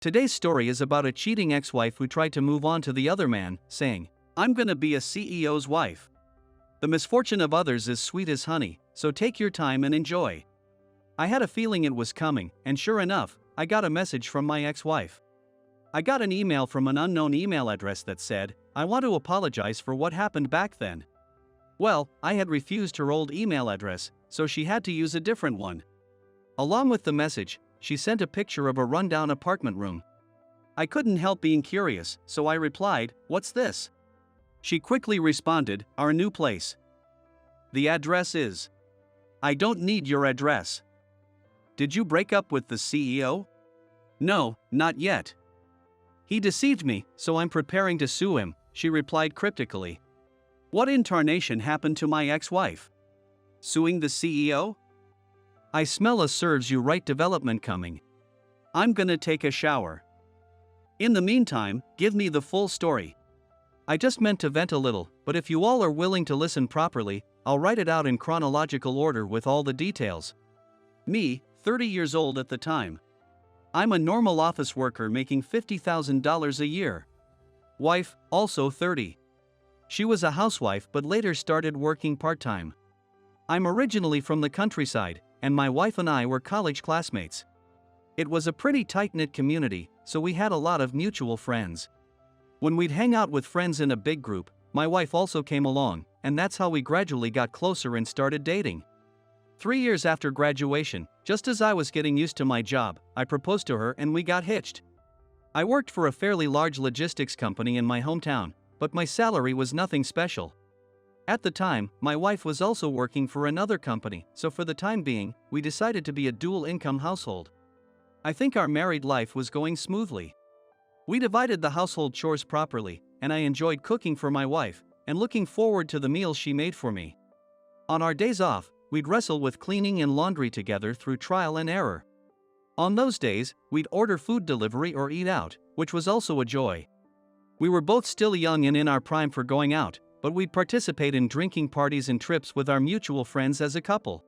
Today's story is about a cheating ex-wife who tried to move on to the other man, saying, "I'm gonna be a CEO's wife." The misfortune of others is sweet as honey, so take your time and enjoy. I had a feeling it was coming, and sure enough, I got a message from my ex-wife. I got an email from an unknown email address that said, "I want to apologize for what happened back then." Well, I had refused her old email address, so she had to use a different one. Along with the message, she sent a picture of a rundown apartment room. I couldn't help being curious, so I replied, "What's this?" She quickly responded, "Our new place." The address is. I don't need your address. Did you break up with the CEO? No, not yet. He deceived me, so I'm preparing to sue him, she replied cryptically. What in tarnation happened to my ex-wife? Suing the CEO? I smell a serves you right development coming. I'm gonna take a shower. In the meantime, give me the full story. I just meant to vent a little, but if you all are willing to listen properly, I'll write it out in chronological order with all the details. Me, 30 years old at the time. I'm a normal office worker making $50,000 a year. Wife, also 30. She was a housewife but later started working part-time. I'm originally from the countryside, and my wife and I were college classmates. It was a pretty tight-knit community, so we had a lot of mutual friends. When we'd hang out with friends in a big group, my wife also came along, and that's how we gradually got closer and started dating. 3 years after graduation, just as I was getting used to my job, I proposed to her and we got hitched. I worked for a fairly large logistics company in my hometown, but my salary was nothing special. At the time, my wife was also working for another company, so for the time being, we decided to be a dual-income household. I think our married life was going smoothly. We divided the household chores properly, and I enjoyed cooking for my wife, and looking forward to the meals she made for me. On our days off, we'd wrestle with cleaning and laundry together through trial and error. On those days, we'd order food delivery or eat out, which was also a joy. We were both still young and in our prime for going out, but we'd participate in drinking parties and trips with our mutual friends as a couple.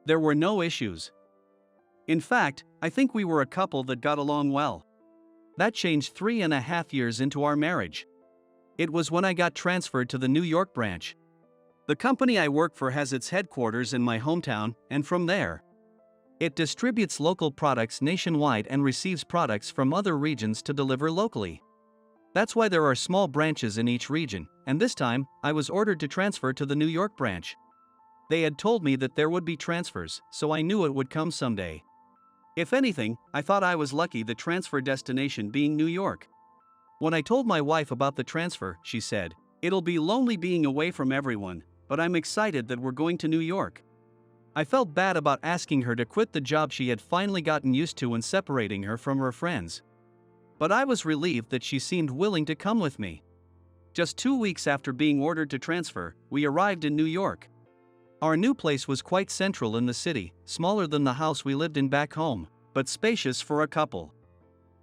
There were no issues. In fact, I think we were a couple that got along well. That changed 3.5 years into our marriage. It was when I got transferred to the New York branch. The company I work for has its headquarters in my hometown, and from there, it distributes local products nationwide and receives products from other regions to deliver locally. That's why there are small branches in each region, and this time, I was ordered to transfer to the New York branch. They had told me that there would be transfers, so I knew it would come someday. If anything, I thought I was lucky, the transfer destination being New York. When I told my wife about the transfer, she said, "It'll be lonely being away from everyone, but I'm excited that we're going to New York." I felt bad about asking her to quit the job she had finally gotten used to and separating her from her friends. But I was relieved that she seemed willing to come with me. Just 2 weeks after being ordered to transfer, we arrived in New York. Our new place was quite central in the city, smaller than the house we lived in back home, but spacious for a couple.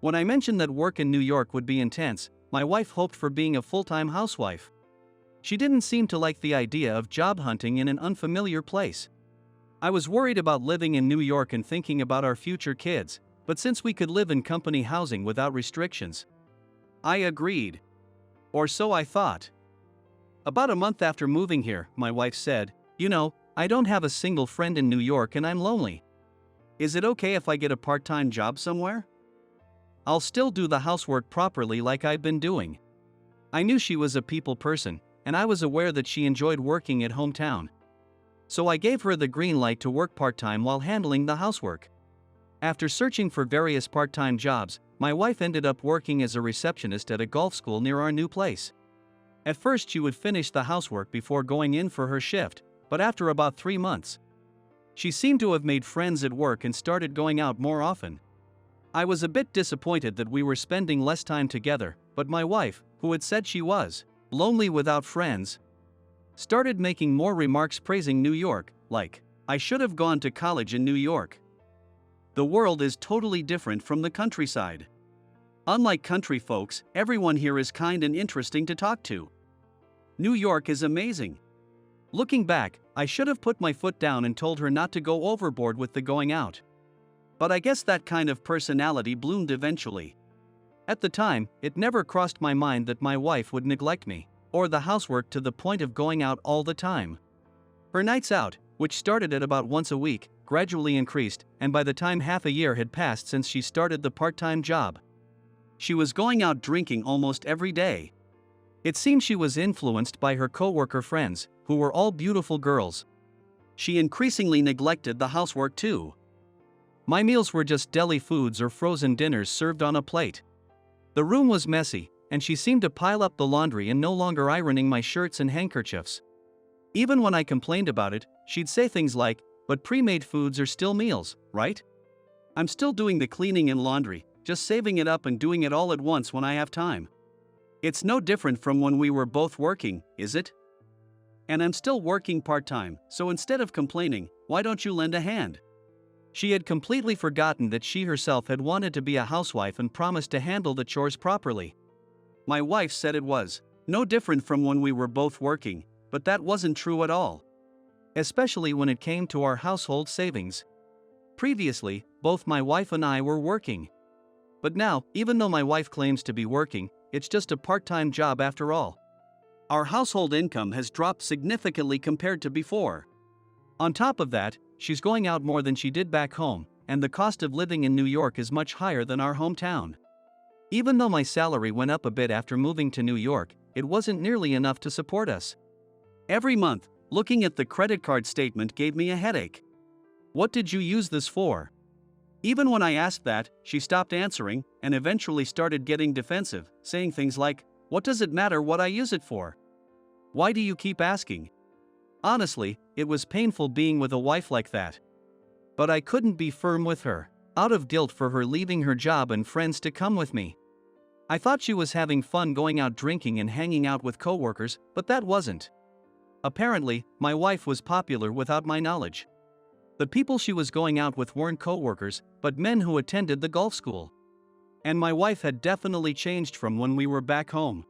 When I mentioned that work in New York would be intense, my wife hoped for being a full-time housewife. She didn't seem to like the idea of job hunting in an unfamiliar place. I was worried about living in New York and thinking about our future kids, but since we could live in company housing without restrictions, I agreed. Or so I thought. About a month after moving here, my wife said, "You know, I don't have a single friend in New York and I'm lonely. Is it okay if I get a part-time job somewhere? I'll still do the housework properly like I've been doing." I knew she was a people person, and I was aware that she enjoyed working at hometown. So I gave her the green light to work part-time while handling the housework. After searching for various part-time jobs, my wife ended up working as a receptionist at a golf school near our new place. At first she would finish the housework before going in for her shift, but after about 3 months, she seemed to have made friends at work and started going out more often. I was a bit disappointed that we were spending less time together, but my wife, who had said she was lonely without friends, started making more remarks praising New York, like, "I should have gone to college in New York. The world is totally different from the countryside. Unlike country folks, everyone here is kind and interesting to talk to. New York is amazing." Looking back, I should have put my foot down and told her not to go overboard with the going out. But I guess that kind of personality bloomed eventually. At the time, it never crossed my mind that my wife would neglect me, or the housework to the point of going out all the time. Her nights out, which started at about once a week, gradually increased, and by the time half a year had passed since she started the part-time job, she was going out drinking almost every day. It seemed she was influenced by her co-worker friends, who were all beautiful girls. She increasingly neglected the housework too. My meals were just deli foods or frozen dinners served on a plate. The room was messy, and she seemed to pile up the laundry and no longer ironing my shirts and handkerchiefs. Even when I complained about it, she'd say things like, "But pre-made foods are still meals, right? I'm still doing the cleaning and laundry, just saving it up and doing it all at once when I have time. It's no different from when we were both working, is it? And I'm still working part-time, so instead of complaining, why don't you lend a hand?" She had completely forgotten that she herself had wanted to be a housewife and promised to handle the chores properly. My wife said it was no different from when we were both working, but that wasn't true at all. Especially when it came to our household savings. Previously, both my wife and I were working. But now, even though my wife claims to be working, it's just a part-time job after all. Our household income has dropped significantly compared to before. On top of that, she's going out more than she did back home, and the cost of living in New York is much higher than our hometown. Even though my salary went up a bit after moving to New York, it wasn't nearly enough to support us. Every month, looking at the credit card statement gave me a headache. "What did you use this for?" Even when I asked that, she stopped answering and eventually started getting defensive, saying things like, "What does it matter what I use it for? Why do you keep asking?" Honestly, it was painful being with a wife like that. But I couldn't be firm with her, out of guilt for her leaving her job and friends to come with me. I thought she was having fun going out drinking and hanging out with coworkers, but that wasn't. Apparently, my wife was popular without my knowledge. The people she was going out with weren't coworkers, but men who attended the golf school. And my wife had definitely changed from when we were back home.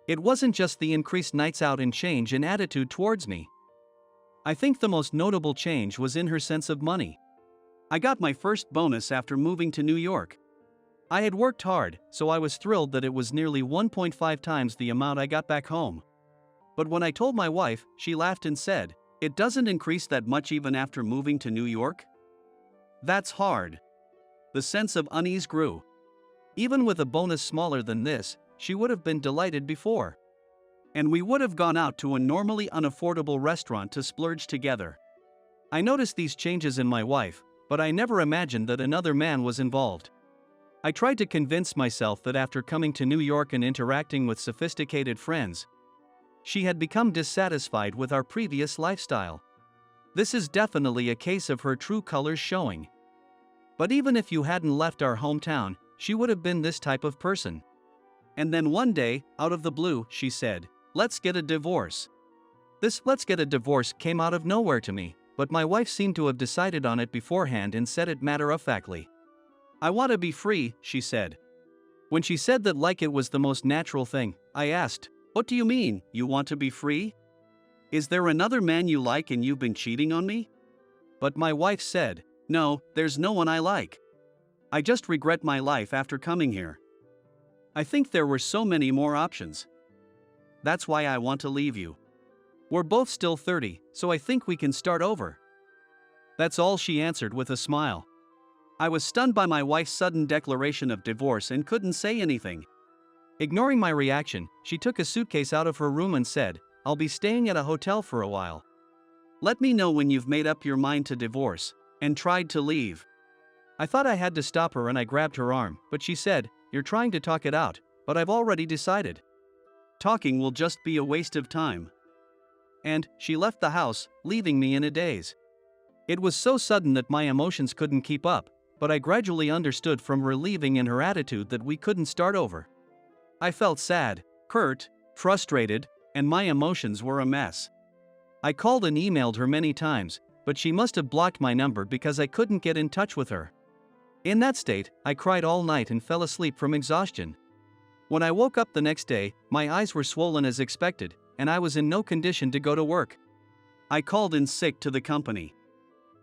It wasn't just the increased nights out and change in attitude towards me. I think the most notable change was in her sense of money. I got my first bonus after moving to New York. I had worked hard, so I was thrilled that it was nearly 1.5 times the amount I got back home. But when I told my wife, she laughed and said, "It doesn't increase that much even after moving to New York?" That's hard. The sense of unease grew. Even with a bonus smaller than this, she would have been delighted before. And we would have gone out to a normally unaffordable restaurant to splurge together. I noticed these changes in my wife, but I never imagined that another man was involved. I tried to convince myself that after coming to New York and interacting with sophisticated friends, she had become dissatisfied with our previous lifestyle. This is definitely a case of her true colors showing. But even if you hadn't left our hometown, she would have been this type of person. And then one day, out of the blue, she said, "Let's get a divorce." This "let's get a divorce" came out of nowhere to me, but my wife seemed to have decided on it beforehand and said it matter-of-factly. "I want to be free," she said. When she said that like it was the most natural thing, I asked, "What do you mean, you want to be free? Is there another man you like and you've been cheating on me?" But my wife said, "No, there's no one I like. I just regret my life after coming here. I think there were so many more options. That's why I want to leave you. We're both still 30, so I think we can start over." That's all she answered with a smile. I was stunned by my wife's sudden declaration of divorce and couldn't say anything. Ignoring my reaction, she took a suitcase out of her room and said, "I'll be staying at a hotel for a while. Let me know when you've made up your mind to divorce," and tried to leave. I thought I had to stop her and I grabbed her arm, but she said, "You're trying to talk it out, but I've already decided. Talking will just be a waste of time." And she left the house, leaving me in a daze. It was so sudden that my emotions couldn't keep up, but I gradually understood from her leaving and her attitude that we couldn't start over. I felt sad, hurt, frustrated, and my emotions were a mess. I called and emailed her many times, but she must have blocked my number because I couldn't get in touch with her. In that state, I cried all night and fell asleep from exhaustion. When I woke up the next day, my eyes were swollen as expected, and I was in no condition to go to work. I called in sick to the company.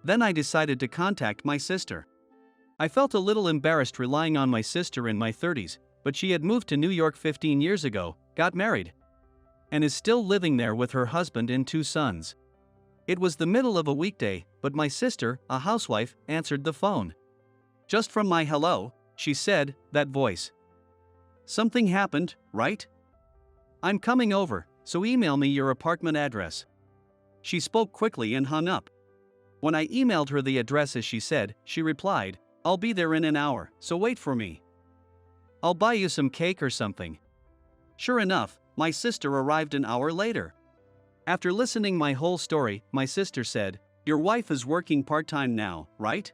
Then I decided to contact my sister. I felt a little embarrassed relying on my sister in my 30s, but she had moved to New York 15 years ago, got married, and is still living there with her husband and 2 sons. It was the middle of a weekday, but my sister, a housewife, answered the phone. Just from my hello, she said, that voice. Something happened, right? I'm coming over, so email me your apartment address. She spoke quickly and hung up. When I emailed her the address as she said, she replied, I'll be there in an hour, so wait for me. I'll buy you some cake or something. Sure enough, my sister arrived an hour later. After listening my whole story, my sister said, your wife is working part-time now, right?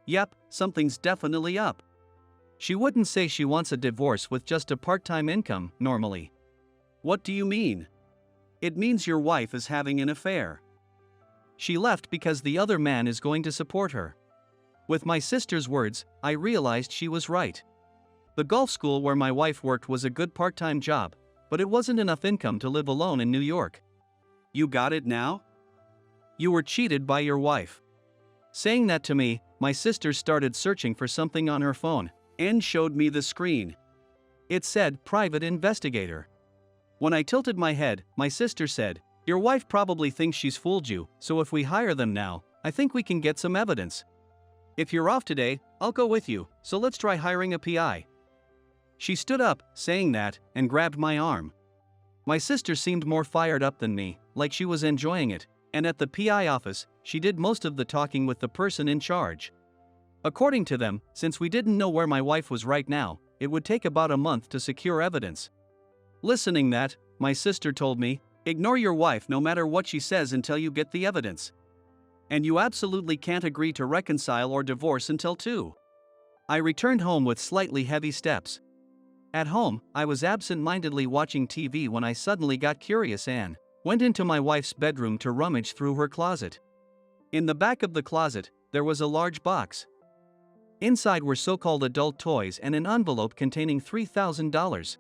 Yep, something's definitely up. She wouldn't say she wants a divorce with just a part-time income, normally. What do you mean? It means your wife is having an affair. She left because the other man is going to support her. With my sister's words, I realized she was right. The golf school where my wife worked was a good part-time job, but it wasn't enough income to live alone in New York. You got it now? You were cheated by your wife. Saying that to me, my sister started searching for something on her phone and showed me the screen. It said, Private Investigator. When I tilted my head, my sister said, your wife probably thinks she's fooled you, so if we hire them now, I think we can get some evidence. If you're off today, I'll go with you, so let's try hiring a PI. She stood up, saying that, and grabbed my arm. My sister seemed more fired up than me, like she was enjoying it, and at the PI office, she did most of the talking with the person in charge. According to them, since we didn't know where my wife was right now, it would take about a month to secure evidence. Listening that, my sister told me, ignore your wife no matter what she says until you get the evidence. And you absolutely can't agree to reconcile or divorce until 2. I returned home with slightly heavy steps. At home, I was absent-mindedly watching TV when I suddenly got curious and went into my wife's bedroom to rummage through her closet. In the back of the closet, there was a large box. Inside were so-called adult toys and an envelope containing $3,000.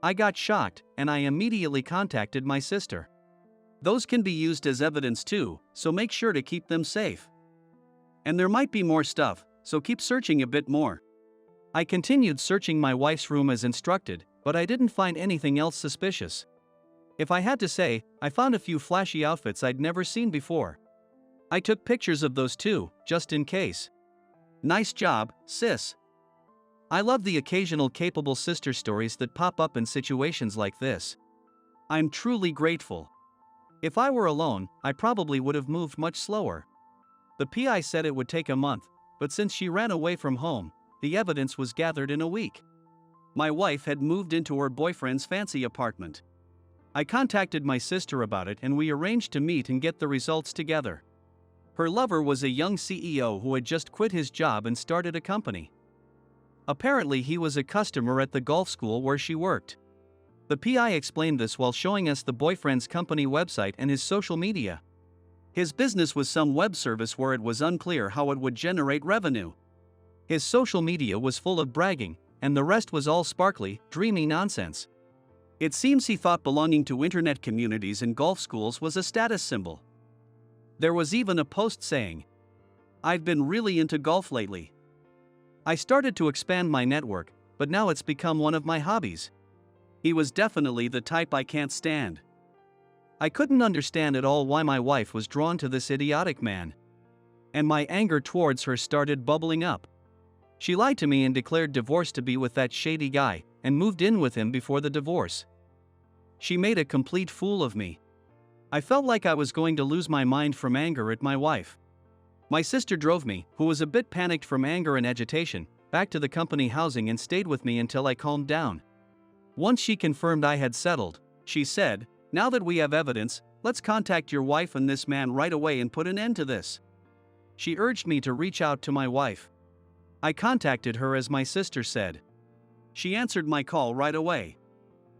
I got shocked, and I immediately contacted my sister. Those can be used as evidence too, so make sure to keep them safe. And there might be more stuff, so keep searching a bit more. I continued searching my wife's room as instructed, but I didn't find anything else suspicious. If I had to say, I found a few flashy outfits I'd never seen before. I took pictures of those too, just in case. Nice job, sis. I love the occasional capable sister stories that pop up in situations like this. I'm truly grateful. If I were alone, I probably would have moved much slower. The PI said it would take a month, but since she ran away from home, the evidence was gathered in a week. My wife had moved into her boyfriend's fancy apartment. I contacted my sister about it and we arranged to meet and get the results together. Her lover was a young CEO who had just quit his job and started a company. Apparently he was a customer at the golf school where she worked. The PI explained this while showing us the boyfriend's company website and his social media. His business was some web service where it was unclear how it would generate revenue. His social media was full of bragging, and the rest was all sparkly, dreamy nonsense. It seems he thought belonging to internet communities and golf schools was a status symbol. There was even a post saying, I've been really into golf lately. I started to expand my network, but now it's become one of my hobbies. He was definitely the type I can't stand. I couldn't understand at all why my wife was drawn to this idiotic man. And my anger towards her started bubbling up. She lied to me and declared divorce to be with that shady guy, and moved in with him before the divorce. She made a complete fool of me. I felt like I was going to lose my mind from anger at my wife. My sister drove me, who was a bit panicked from anger and agitation, back to the company housing and stayed with me until I calmed down. Once she confirmed I had settled, she said, now that we have evidence, let's contact your wife and this man right away and put an end to this. She urged me to reach out to my wife. I contacted her as my sister said. She answered my call right away.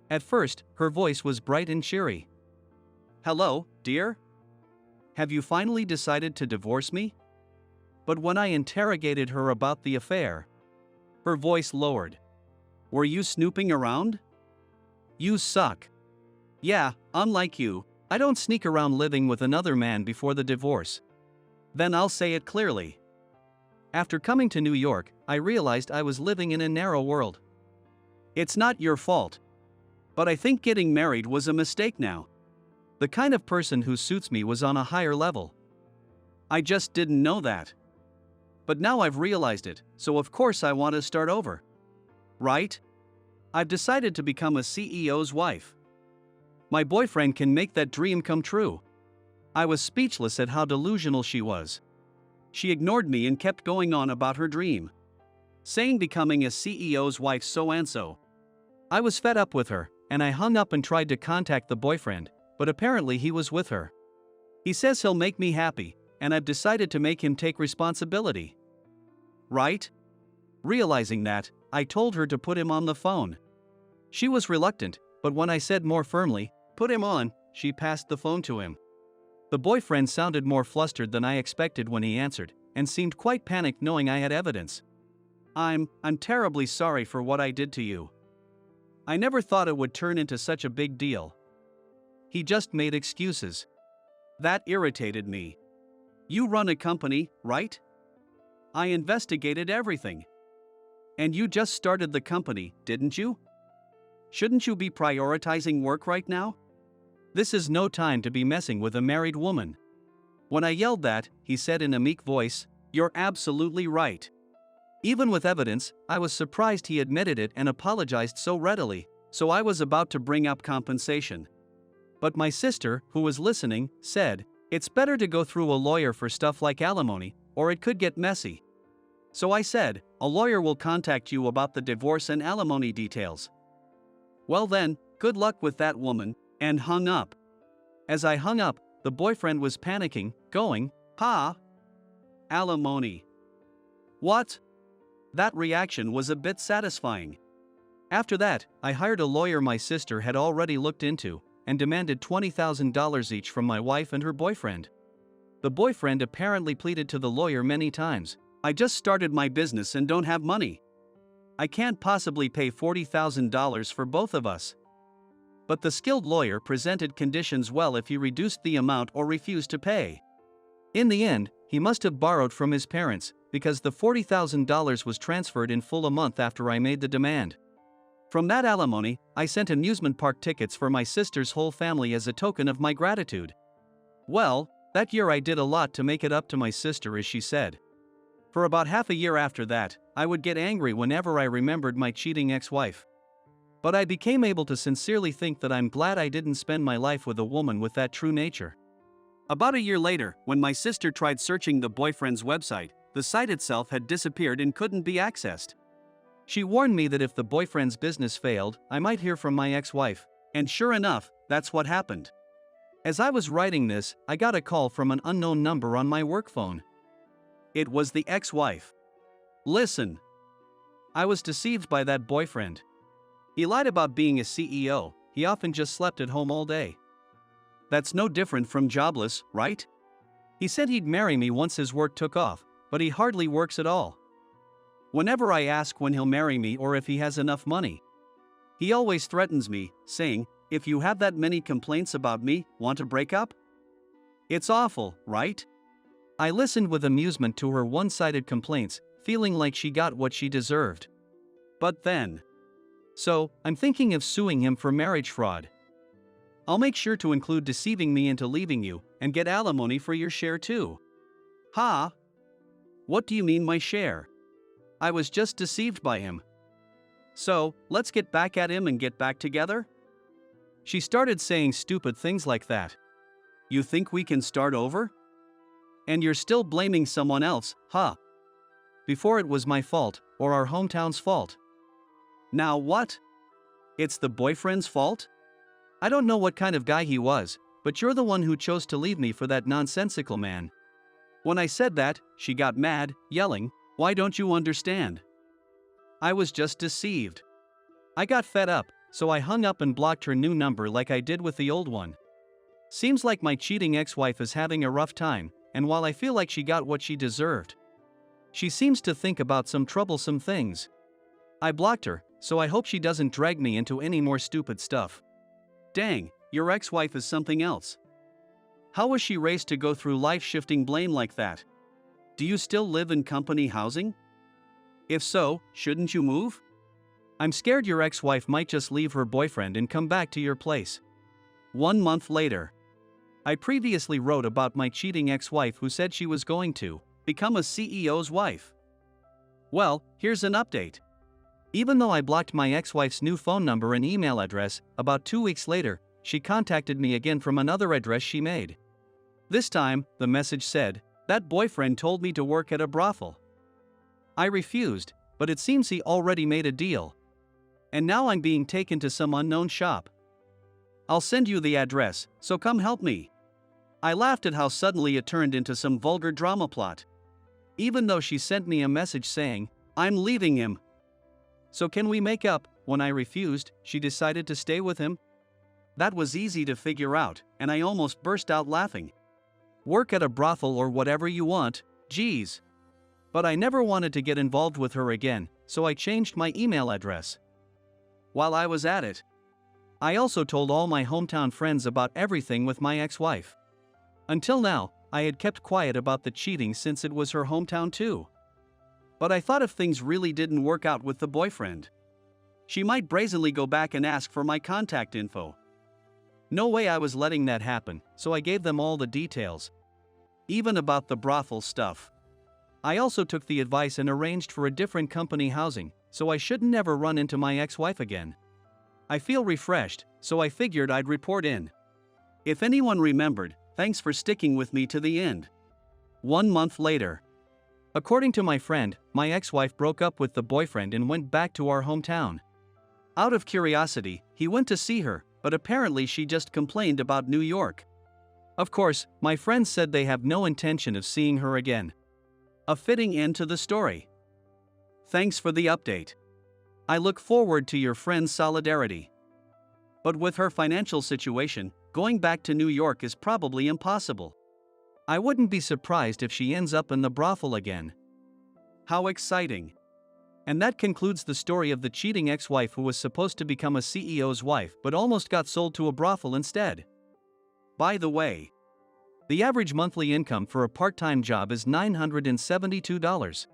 At first, her voice was bright and cheery. Hello, dear? Have you finally decided to divorce me? But when I interrogated her about the affair, her voice lowered. Were you snooping around? You suck. Yeah, unlike you, I don't sneak around living with another man before the divorce. Then I'll say it clearly. After coming to New York, I realized I was living in a narrow world. It's not your fault. But I think getting married was a mistake now. The kind of person who suits me was on a higher level. I just didn't know that. But now I've realized it, so of course I want to start over. Right? I've decided to become a CEO's wife. My boyfriend can make that dream come true. I was speechless at how delusional she was. She ignored me and kept going on about her dream, saying becoming a CEO's wife so and so. I was fed up with her, and I hung up and tried to contact the boyfriend, but apparently he was with her. He says he'll make me happy, and I've decided to make him take responsibility. Right? Realizing that, I told her to put him on the phone. She was reluctant, but when I said more firmly, "Put him on," she passed the phone to him. The boyfriend sounded more flustered than I expected when he answered, and seemed quite panicked knowing I had evidence. I'm terribly sorry for what I did to you. I never thought it would turn into such a big deal. He just made excuses. That irritated me. You run a company, right? I investigated everything. And you just started the company, didn't you? Shouldn't you be prioritizing work right now? This is no time to be messing with a married woman. When I yelled that, he said in a meek voice, "You're absolutely right." Even with evidence, I was surprised he admitted it and apologized so readily, so I was about to bring up compensation. But my sister, who was listening, said, "It's better to go through a lawyer for stuff like alimony, or it could get messy." So I said, "A lawyer will contact you about the divorce and alimony details." Well then, good luck with that woman, and hung up. As I hung up, the boyfriend was panicking, going, "Ha? Alimony. What?" That reaction was a bit satisfying. After that, I hired a lawyer my sister had already looked into, and demanded $20,000 each from my wife and her boyfriend. The boyfriend apparently pleaded to the lawyer many times, "I just started my business and don't have money. I can't possibly pay $40,000 for both of us." But the skilled lawyer presented conditions well if he reduced the amount or refused to pay. In the end, he must have borrowed from his parents, because the $40,000 was transferred in full a month after I made the demand. From that alimony, I sent amusement park tickets for my sister's whole family as a token of my gratitude. Well, that year I did a lot to make it up to my sister, as she said. For about half a year after that, I would get angry whenever I remembered my cheating ex-wife. But I became able to sincerely think that I'm glad I didn't spend my life with a woman with that true nature. About a year later, when my sister tried searching the boyfriend's website, the site itself had disappeared and couldn't be accessed. She warned me that if the boyfriend's business failed, I might hear from my ex-wife, and sure enough, that's what happened. As I was writing this, I got a call from an unknown number on my work phone. It was the ex-wife. Listen. I was deceived by that boyfriend. He lied about being a CEO, he often just slept at home all day. That's no different from jobless, right? He said he'd marry me once his work took off, but he hardly works at all. Whenever I ask when he'll marry me or if he has enough money, he always threatens me, saying, "If you have that many complaints about me, want to break up?" It's awful, right? I listened with amusement to her one-sided complaints, feeling like she got what she deserved. But then. So, I'm thinking of suing him for marriage fraud. I'll make sure to include deceiving me into leaving you, and get alimony for your share too. Ha? What do you mean my share? I was just deceived by him. So, let's get back at him and get back together? She started saying stupid things like that. You think we can start over? And you're still blaming someone else, huh? Before it was my fault, or our hometown's fault. Now what? It's the boyfriend's fault? I don't know what kind of guy he was, but you're the one who chose to leave me for that nonsensical man. When I said that, she got mad, yelling, "Why don't you understand? I was just deceived." I got fed up, so I hung up and blocked her new number like I did with the old one. Seems like my cheating ex-wife is having a rough time, and while I feel like she got what she deserved, she seems to think about some troublesome things. I blocked her, so I hope she doesn't drag me into any more stupid stuff. Dang, your ex-wife is something else. How was she raised to go through life shifting blame like that? Do you still live in company housing? If so, shouldn't you move? I'm scared your ex-wife might just leave her boyfriend and come back to your place. 1 month later. I previously wrote about my cheating ex-wife who said she was going to become a CEO's wife. Well, here's an update. Even though I blocked my ex-wife's new phone number and email address, about 2 weeks later, she contacted me again from another address she made. This time, the message said, "That boyfriend told me to work at a brothel." I refused, but it seems he already made a deal. And now I'm being taken to some unknown shop. I'll send you the address, so come help me. I laughed at how suddenly it turned into some vulgar drama plot. Even though she sent me a message saying, "I'm leaving him." So can we make up? When I refused, she decided to stay with him? That was easy to figure out, and I almost burst out laughing. Work at a brothel or whatever you want, geez. But I never wanted to get involved with her again, so I changed my email address. While I was at it, I also told all my hometown friends about everything with my ex-wife. Until now, I had kept quiet about the cheating since it was her hometown too. But I thought if things really didn't work out with the boyfriend, she might brazenly go back and ask for my contact info. No way I was letting that happen, so I gave them all the details. Even about the brothel stuff. I also took the advice and arranged for a different company housing, so I should never run into my ex-wife again. I feel refreshed, so I figured I'd report in. If anyone remembered, thanks for sticking with me to the end. 1 month later. According to my friend, my ex-wife broke up with the boyfriend and went back to our hometown. Out of curiosity, he went to see her, but apparently she just complained about New York. Of course, my friends said they have no intention of seeing her again. A fitting end to the story. Thanks for the update. I look forward to your friend's solidarity. But with her financial situation, going back to New York is probably impossible. I wouldn't be surprised if she ends up in the brothel again. How exciting! And that concludes the story of the cheating ex-wife who was supposed to become a CEO's wife but almost got sold to a brothel instead. By the way, the average monthly income for a part-time job is $972.